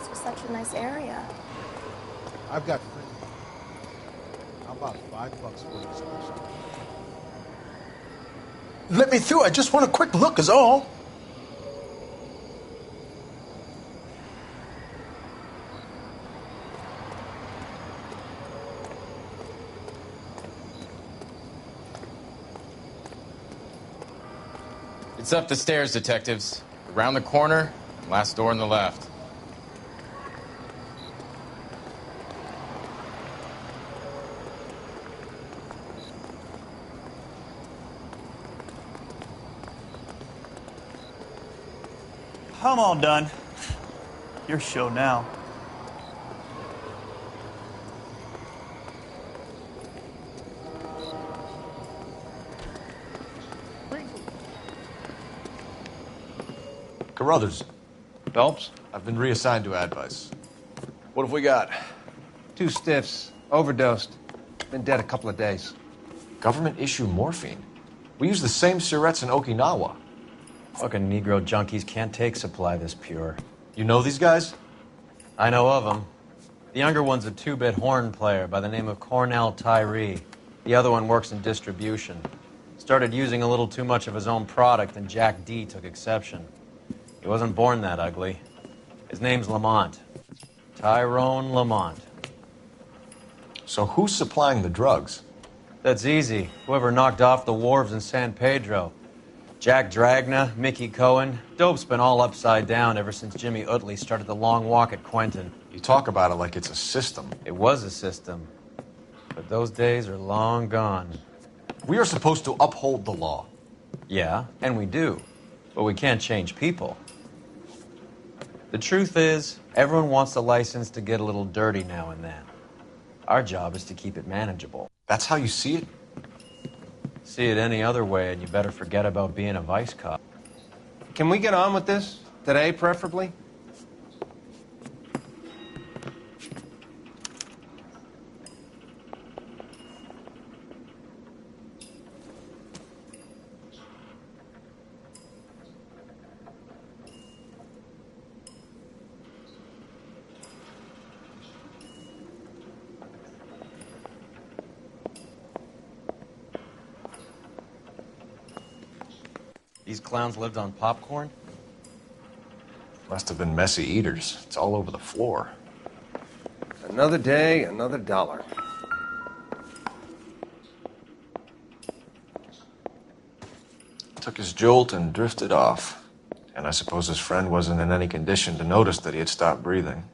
This was such a nice area. I've got free. How about $5 for this special? Let me through. I just want a quick look is all. It's up the stairs, detectives. Around the corner, last door on the left. I'm all done. Your show now. Carruthers, Phelps? I've been reassigned to advice. What have we got? 2 stiffs. Overdosed. Been dead a couple of days. Government issue morphine. We use the same syrettes in Okinawa. Fucking Negro junkies can't take supply this pure. You know these guys? I know of them. The younger one's a 2-bit horn player by the name of Cornell Tyree. The other one works in distribution. Started using a little too much of his own product, and Jack D took exception. He wasn't born that ugly. His name's Lamont. Tyrone Lamont. So who's supplying the drugs? That's easy. Whoever knocked off the wharves in San Pedro. Jack Dragna, Mickey Cohen. Dope's been all upside down ever since Jimmy Utley started the long walk at Quentin. You talk about it like it's a system. It was a system. But those days are long gone. We are supposed to uphold the law. Yeah, and we do. But we can't change people. The truth is, everyone wants a license to get a little dirty now and then. Our job is to keep it manageable. That's how you see it? See it any other way, and you better forget about being a vice cop. Can we get on with this? Today, preferably? These clowns lived on popcorn? Must have been messy eaters. It's all over the floor. Another day, another dollar. Took his jolt and drifted off. And I suppose his friend wasn't in any condition to notice that he had stopped breathing.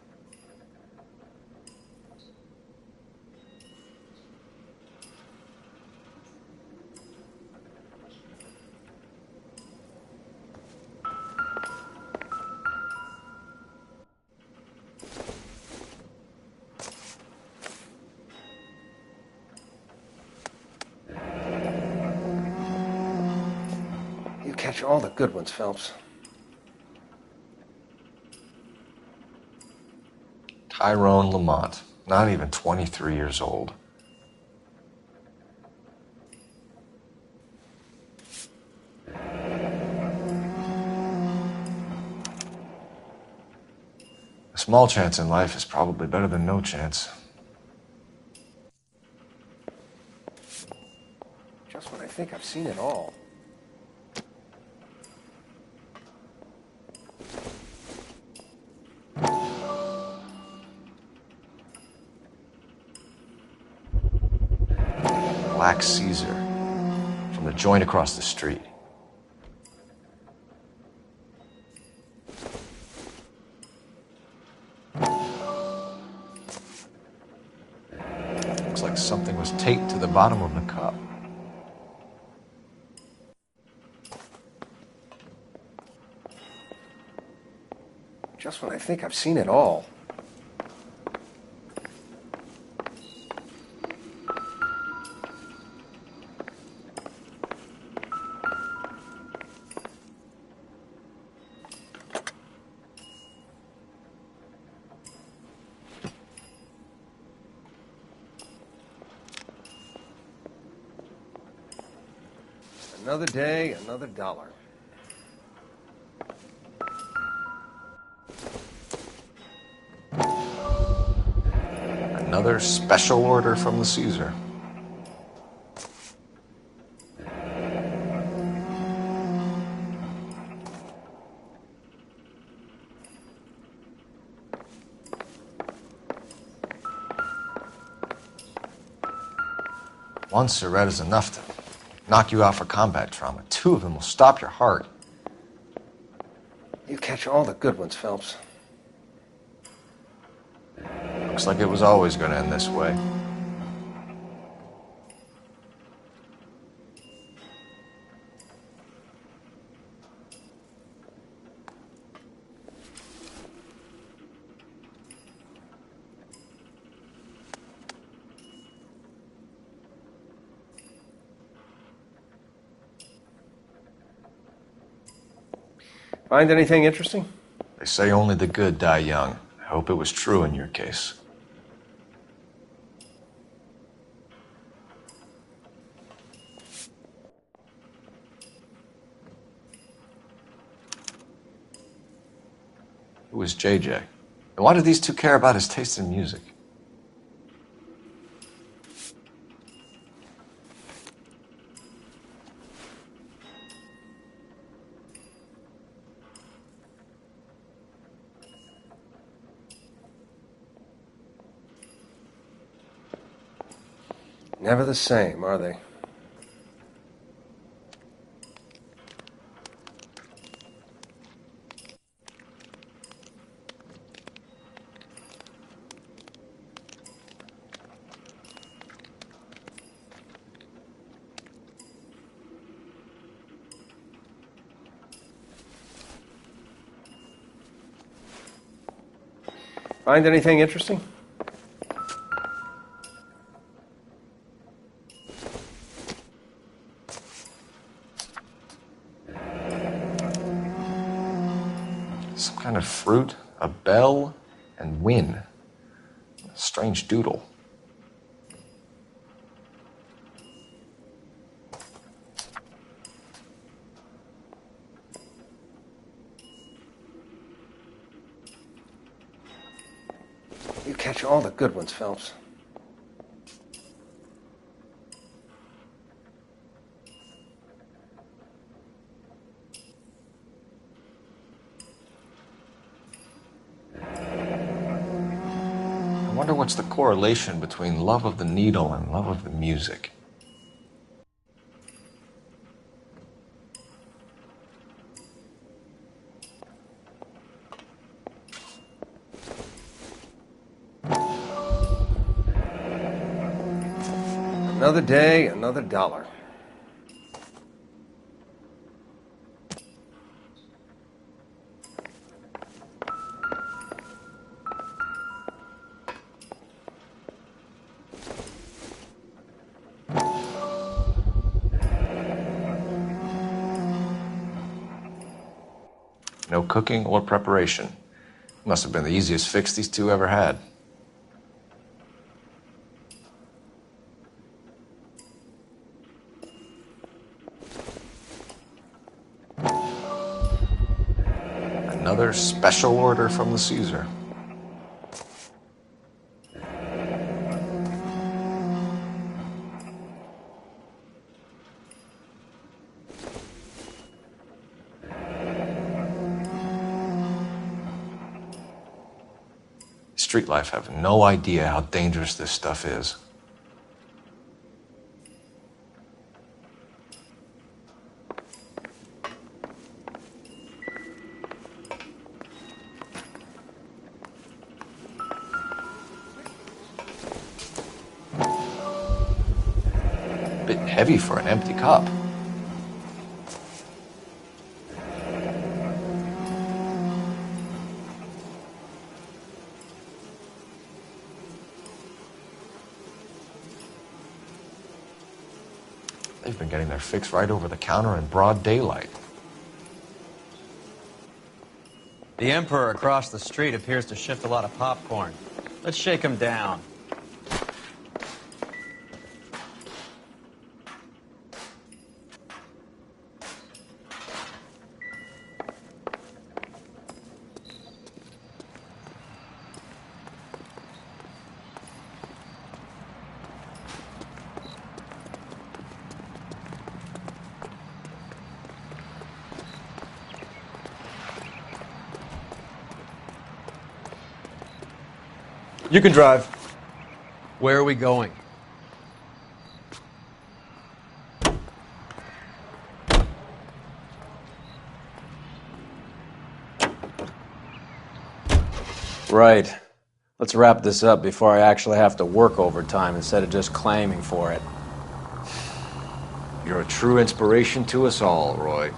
Catch all the good ones, Phelps. Tyrone Lamont, not even 23 years old. A small chance in life is probably better than no chance. Just when I think I've seen it all. Black Caesar from the joint across the street. Looks like something was taped to the bottom of the cup. Just when I think I've seen it all. Another day, another dollar. Another special order from the Caesar. One cigarette is enough to knock you out for combat trauma. 2 of them will stop your heart. You catch all the good ones, Phelps. Looks like it was always going to end this way. Find anything interesting? They say only the good die young. I hope it was true in your case. Who is JJ? And why do these two care about his taste in music? Never the same, are they? Find anything interesting? Some kind of fruit, a bell, and win. A strange doodle. You catch all the good ones, Phelps. I wonder what's the correlation between love of the needle and love of the music. Another day, another dollar. No cooking or preparation. Must have been the easiest fix these two ever had. Another special order from the Caesar. Street life have no idea how dangerous this stuff is. Bit heavy for an empty cup. They've been getting their fix right over the counter in broad daylight. The Emperor across the street appears to shift a lot of popcorn. Let's shake him down. You can drive. Where are we going? Right. Let's wrap this up before I actually have to work overtime instead of just claiming for it. You're a true inspiration to us all, Roy.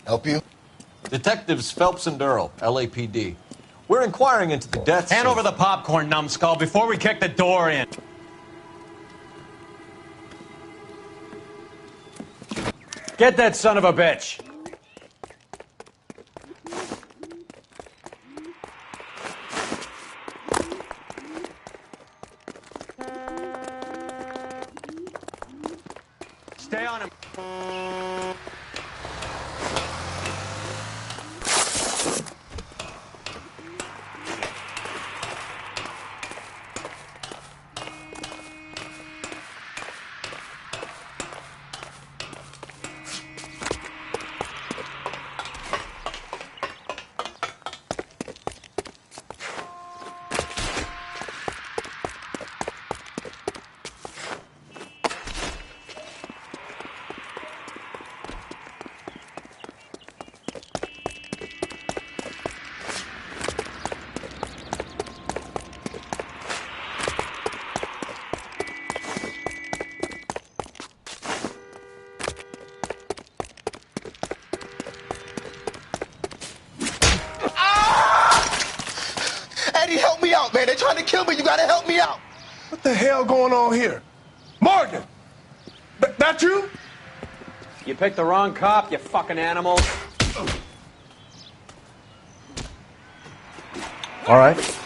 Help you? Detectives Phelps and Earl, LAPD. We're inquiring into the deaths. Hand over the popcorn, numbskull, before we kick the door in. Get that son of a bitch! Stay on him. Eddie, help me out, man. They're trying to kill me. You gotta help me out. What the hell going on here? Morgan! That you? You picked the wrong cop, you fucking animal. All right.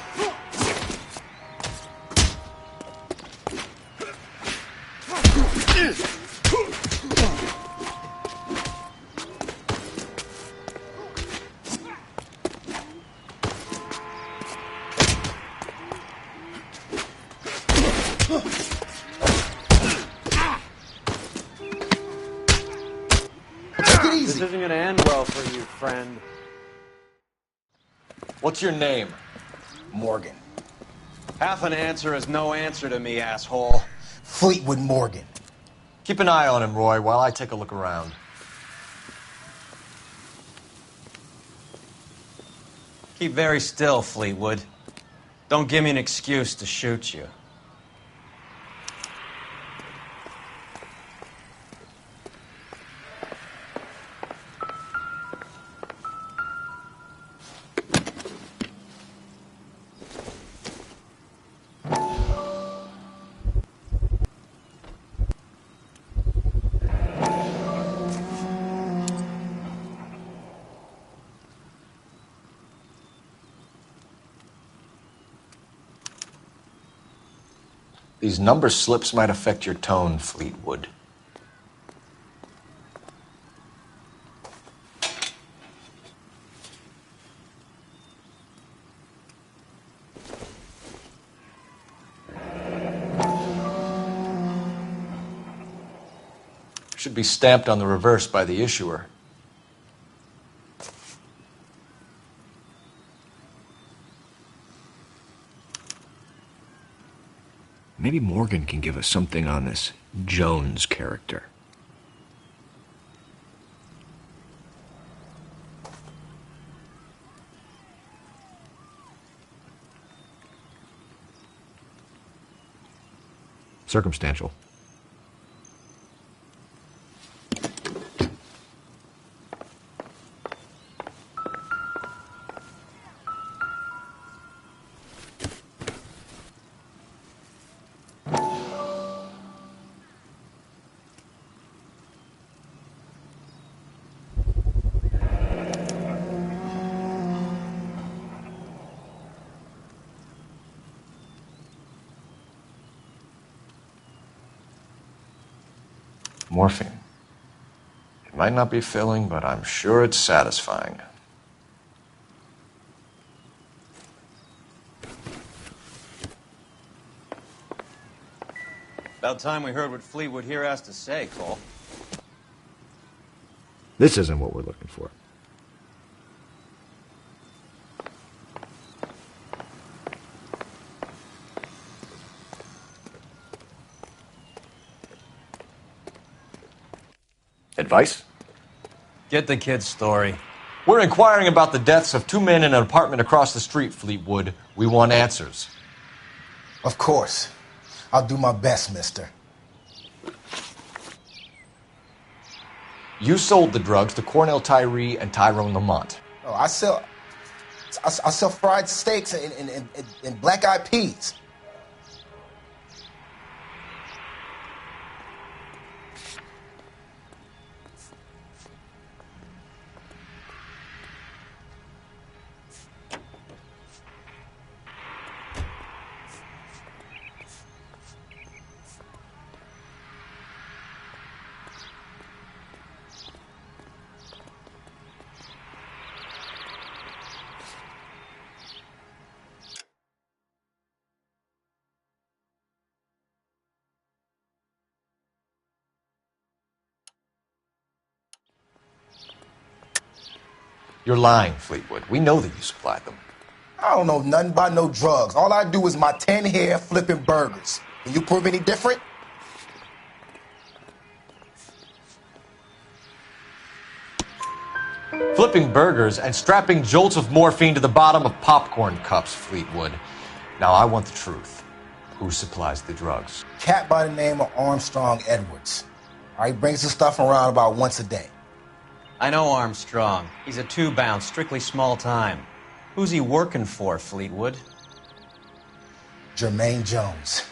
This isn't gonna end well for you, friend. What's your name? Morgan. Half an answer is no answer to me, asshole. Fleetwood Morgan. Keep an eye on him, Roy, while I take a look around. Keep very still, Fleetwood. Don't give me an excuse to shoot you. These number slips might affect your tone, Fleetwood. Should be stamped on the reverse by the issuer. Maybe Morgan can give us something on this Jones character. Circumstantial. Morphine. It might not be filling, but I'm sure it's satisfying. About time we heard what Fleetwood here has to say, Cole. This isn't what we're looking for. Advice? Get the kid's story. We're inquiring about the deaths of two men in an apartment across the street, Fleetwood. We want answers. Of course. I'll do my best, mister. You sold the drugs to Cornell Tyree and Tyrone Lamont. Oh, I sell fried steaks and black-eyed peas. You're lying, Fleetwood. We know that you supplied them. I don't know nothing about no drugs. All I do is my 10 hair flipping burgers. Can you prove any different? Flipping burgers and strapping jolts of morphine to the bottom of popcorn cups, Fleetwood. Now I want the truth. Who supplies the drugs? Cat by the name of Armstrong Edwards. All right, brings the stuff around about once a day. I know Armstrong. He's a two-bounce, strictly small time. Who's he working for, Fleetwood? Jermaine Jones.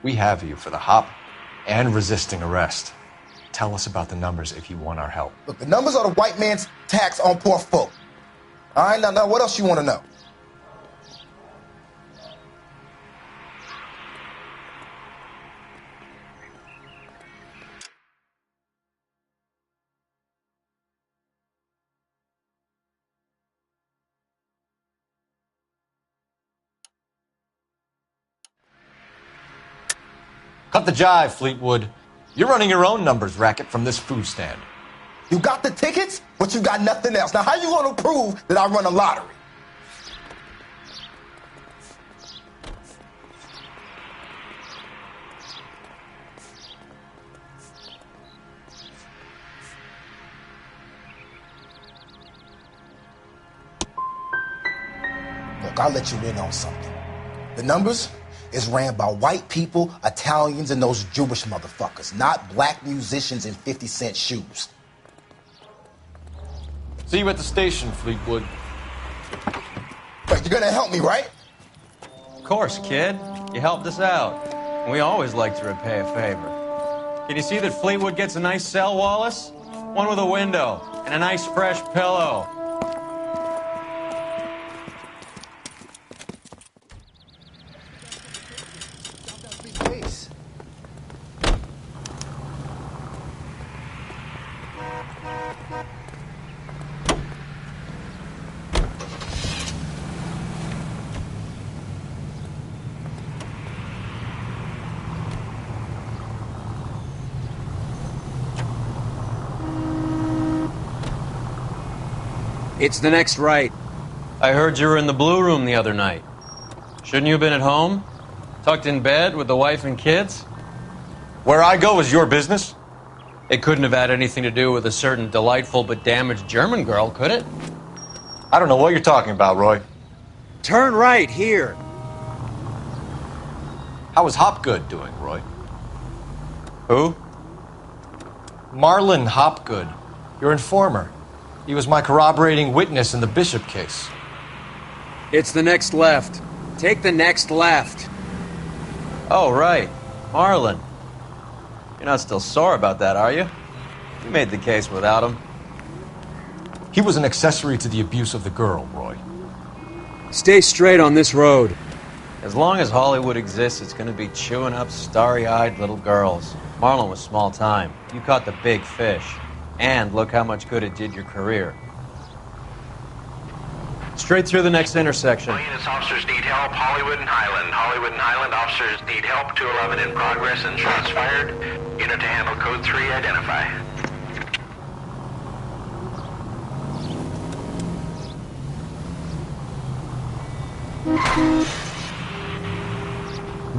We have you for the hop and resisting arrest. Tell us about the numbers if you want our help. Look, the numbers are the white man's tax on poor folk. All right, now what else you want to know? Cut the jive, Fleetwood. You're running your own numbers racket from this food stand. You got the tickets, but you got nothing else. Now, how you going to prove that I run a lottery? Look, I'll let you in on something. The numbers is ran by white people, Italians, and those Jewish motherfuckers, not black musicians in 50-cent shoes. See you at the station, Fleetwood. Wait, you're gonna help me, right? Of course, kid. You helped us out. We always like to repay a favor. Can you see that Fleetwood gets a nice cell, Wallace? One with a window and a nice fresh pillow. It's the next right. I heard you were in the Blue Room the other night. Shouldn't you have been at home? Tucked in bed with the wife and kids? Where I go is your business? It couldn't have had anything to do with a certain delightful but damaged German girl, could it? I don't know what you're talking about, Roy. Turn right here. How is Hopgood doing, Roy? Who? Marlon Hopgood, your informer. He was my corroborating witness in the Bishop case. It's the next left. Take the next left. Oh, right. Marlon. You're not still sore about that, are you? You made the case without him. He was an accessory to the abuse of the girl, Roy. Stay straight on this road. As long as Hollywood exists, it's going to be chewing up starry-eyed little girls. Marlon was small time. You caught the big fish. And look how much good it did your career. Straight through the next intersection. All units, officers need help. Hollywood and Highland. Hollywood and Highland officers need help. 211 in progress and shots fired. Unit to handle code 3, identify.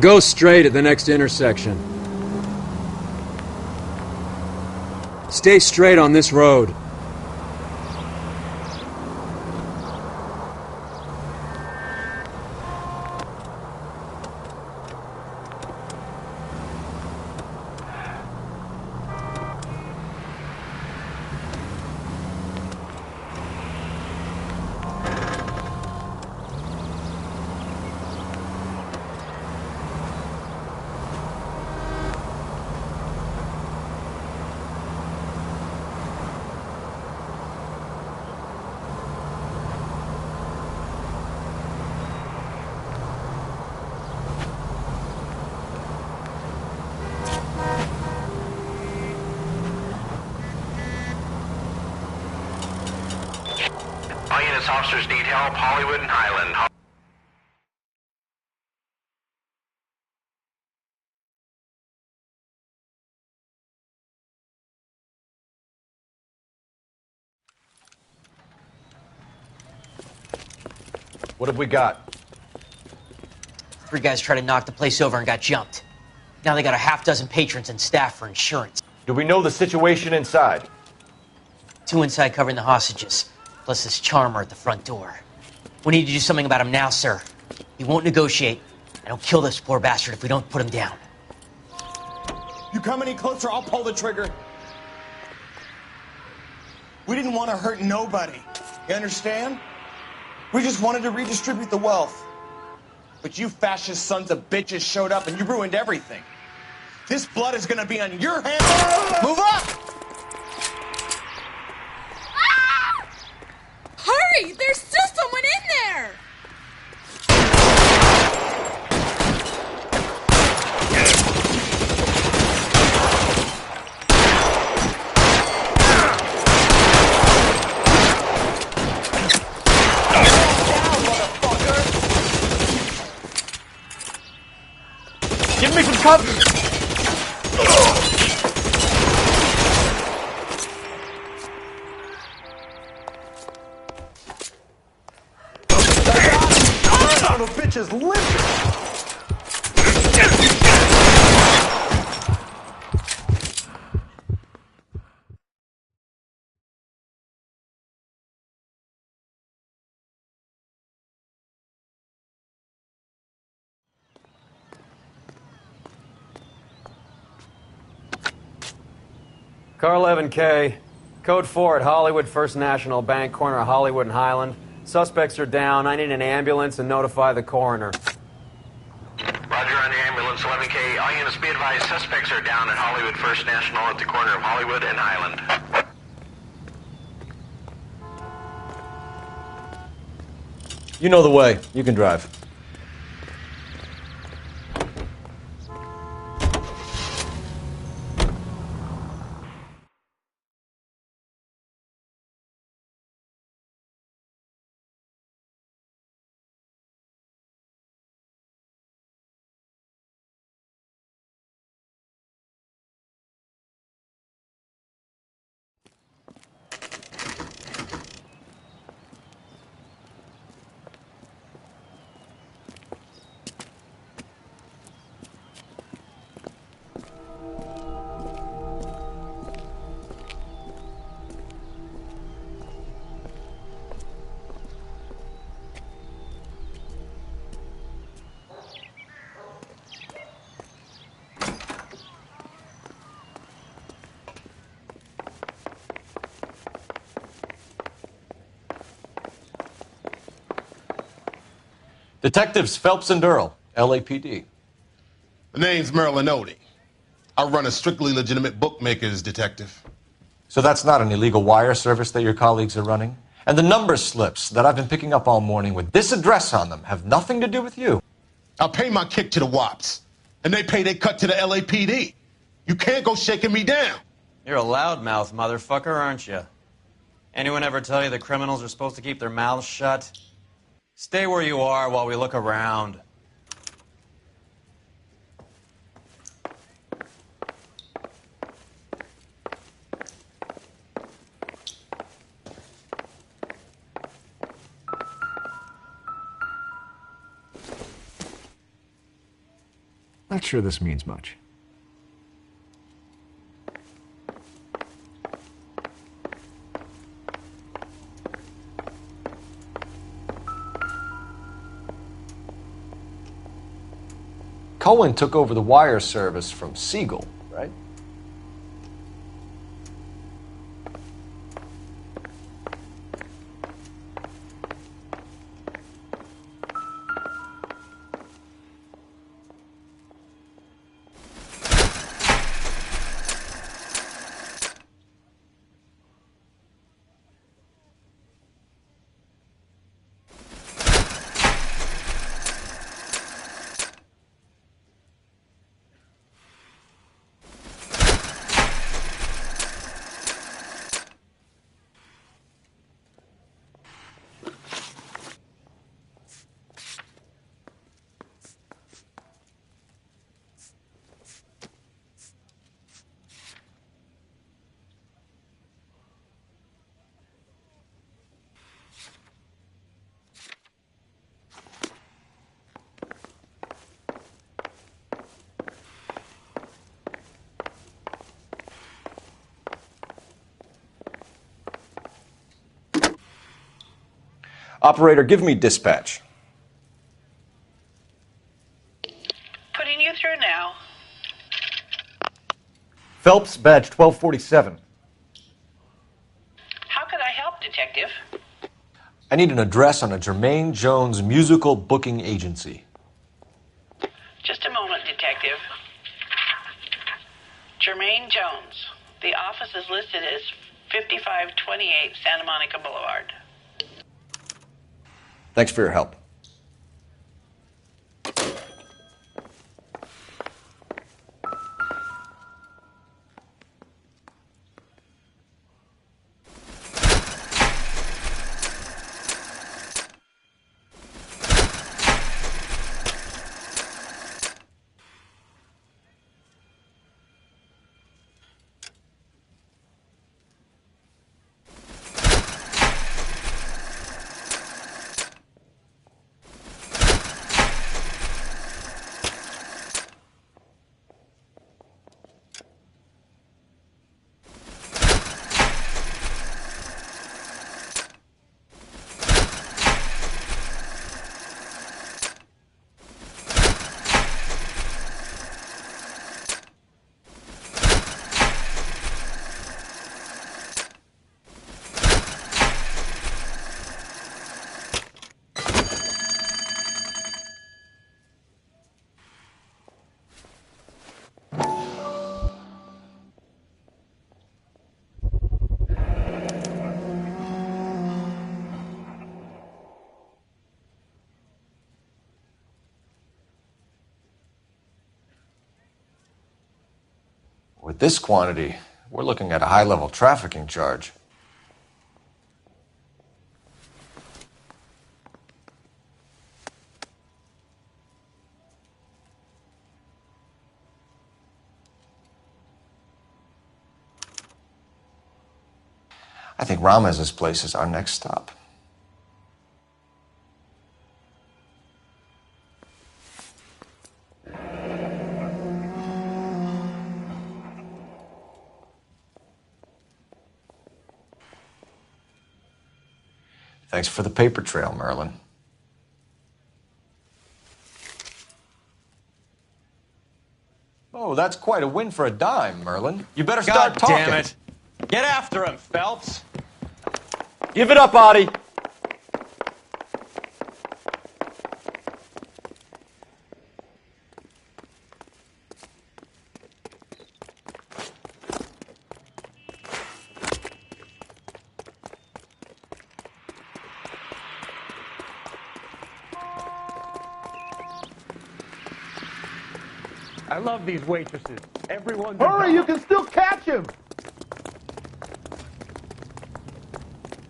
Go straight at the next intersection. Stay straight on this road. All units, officers need help. Hollywood and Highland. What have we got? 3 guys tried to knock the place over and got jumped. Now they got a half dozen patrons and staff for insurance. Do we know the situation inside? 2 inside covering the hostages, plus this charmer at the front door. We need to do something about him now, sir. He won't negotiate, and he'll kill this poor bastard if we don't put him down. You come any closer, I'll pull the trigger. We didn't want to hurt nobody. You understand? We just wanted to redistribute the wealth. But you fascist sons of bitches showed up and you ruined everything. This blood is gonna be on your hands. Move up! Ah! Hurry! There's still someone in there! Give me some cover! Son of a bitch is limping! Car 11K, code 4 at Hollywood First National Bank, corner of Hollywood and Highland. Suspects are down. I need an ambulance and notify the coroner. Roger on the ambulance, 11K. All units be advised, suspects are down at Hollywood First National at the corner of Hollywood and Highland. You know the way. You can drive. Detectives Phelps and Earl, LAPD. The name's Merlin Odie. I run a strictly legitimate bookmakers detective. So that's not an illegal wire service that your colleagues are running? And the number slips that I've been picking up all morning with this address on them have nothing to do with you? I pay my kick to the WAPs, and they pay their cut to the LAPD. You can't go shaking me down. You're a loudmouth motherfucker, aren't you? Anyone ever tell you that criminals are supposed to keep their mouths shut? Stay where you are while we look around. Not sure this means much. Cohen took over the wire service from Siegel, right? Operator, give me dispatch. Putting you through now. Phelps, badge 1247. How could I help, Detective? I need an address on a Jermaine Jones musical booking agency. Just a moment, Detective. Jermaine Jones. The office is listed as 5528 Santa Monica Boulevard. Thanks for your help. With this quantity, we're looking at a high-level trafficking charge. I think Ramez's place is our next stop. Thanks for the paper trail, Merlin. Oh, that's quite a win for a dime, Merlin. You better start talking. God damn it. Get after him, Phelps. Give it up, Audie. I love these waitresses. Everyone's Hurry, you can still catch him!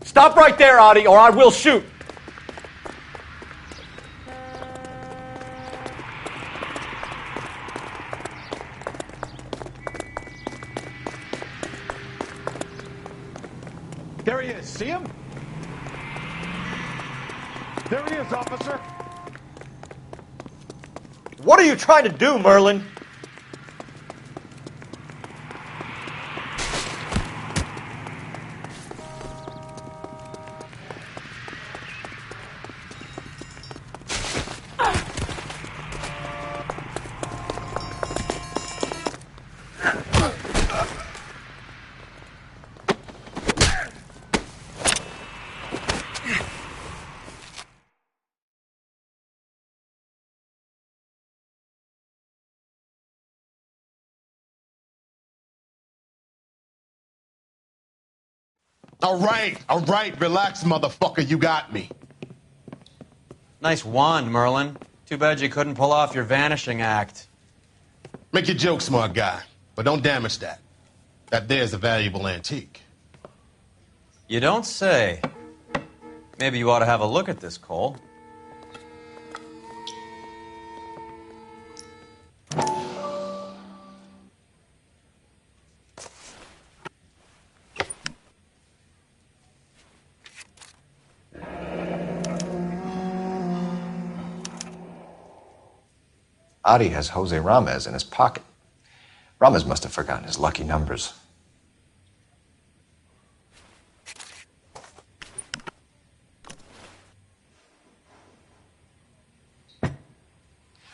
Stop right there, Audie, or I will shoot. There he is. See him? There he is, officer. What are you trying to do, Merlin? All right, relax, motherfucker, you got me. Nice wand, Merlin. Too bad you couldn't pull off your vanishing act. Make your joke, smart guy, but don't damage that. That there's a valuable antique. You don't say. Maybe you ought to have a look at this, Cole. Adi has Jose Ramez in his pocket. Ramez must have forgotten his lucky numbers.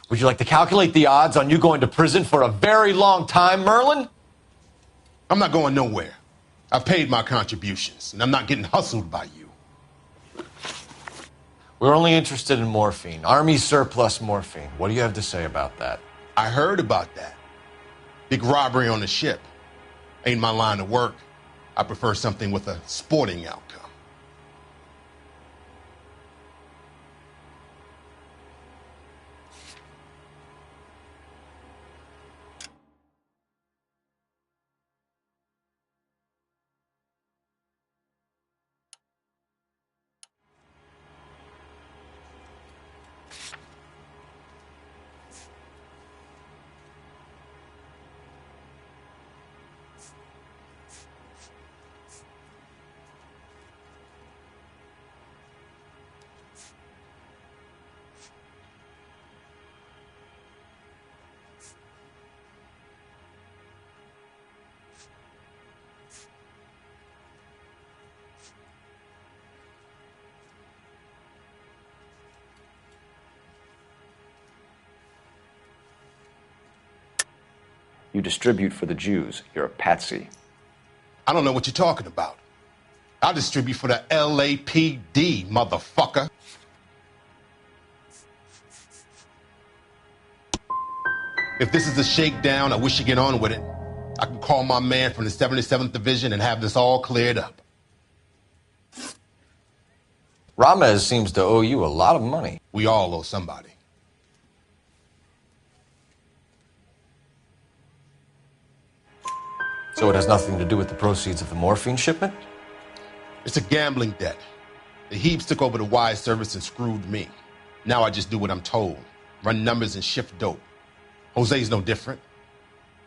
Would you like to calculate the odds on you going to prison for a very long time, Merlin? I'm not going nowhere. I've paid my contributions, and I'm not getting hustled by you. We're only interested in morphine. Army surplus morphine. What do you have to say about that? I heard about that. Big robbery on the ship. Ain't my line of work. I prefer something with a sporting outcome. You distribute for the Jews. You're a patsy. I don't know what you're talking about. I'll distribute for the LAPD, motherfucker. If this is a shakedown, I wish you get on with it. I can call my man from the 77th Division and have this all cleared up. Ramez seems to owe you a lot of money. We all owe somebody. So it has nothing to do with the proceeds of the morphine shipment? It's a gambling debt. The Heaps took over the wire service and screwed me. Now I just do what I'm told. Run numbers and shift dope. Jose's no different.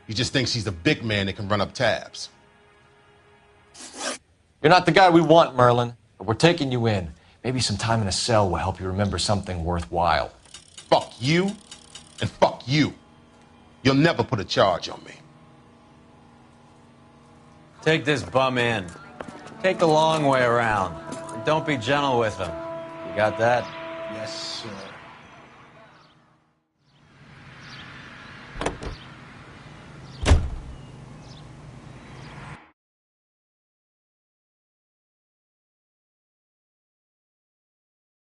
He just thinks he's a big man that can run up tabs. You're not the guy we want, Merlin, but we're taking you in. Maybe some time in a cell will help you remember something worthwhile. Fuck you, and fuck you. You'll never put a charge on me. Take this bum in. Take the long way around. And don't be gentle with him. You got that? Yes, sir.